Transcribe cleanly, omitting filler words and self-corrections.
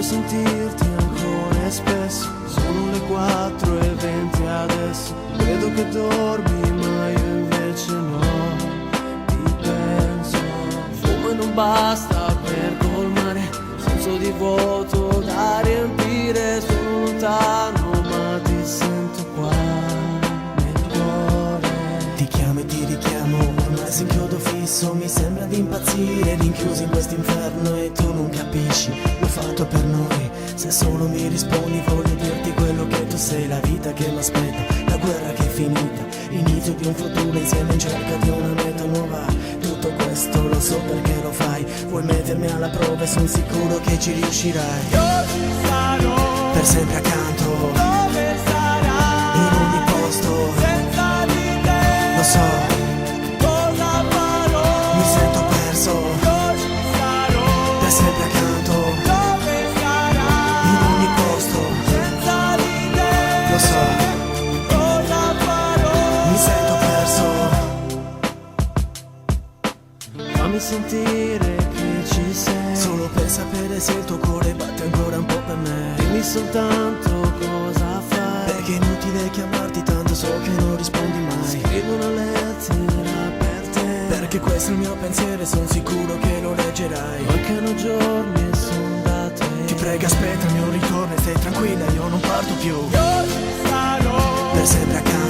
Vorrei sentirti ancora e spesso. Sono le 4:20 adesso. Credo che dormi ma io invece no. Ti penso. Fumo non basta per colmare senso di vuoto da riempire. Sono lontano ma ti sento qua nel cuore. Ti chiamo e ti richiamo, ormai sei inchiodo fisso. Mi sembra di impazzire, rinchiuso in quest'inferno e tu non capisci. L'ho fatto per noi, se solo mi rispondi voglio dirti quello che tu sei. La vita che mi aspetta, la guerra che è finita, l'inizio di un futuro insieme in cerca di una meta nuova. Tutto questo lo so perché lo fai. Vuoi mettermi alla prova e sono sicuro che ci riuscirai. Io ci sarò Per sempre accanto, dove sarai, in ogni posto. senza di te Lo so, cosa farò. mi sento perso. Io ci sarò Per sempre accanto, dove sarai, in ogni posto. senza di te Lo so, cosa farò. mi sento perso. Fammi sentire che ci sei, Solo per sapere se il tuo cuore batte ancora un po' per me. dimmi soltanto cosa fai. Perché è inutile chiamarti, tanto so che non rispondi mai. Scrivo una lettera per te, Perché questo è il mio pensiero e sono sicuro che lo leggerai. mancano giorni e son da te. Ti prego aspetta il mio ritorno e stai tranquilla, io non parto più. Io ci sarò Per sempre accanto,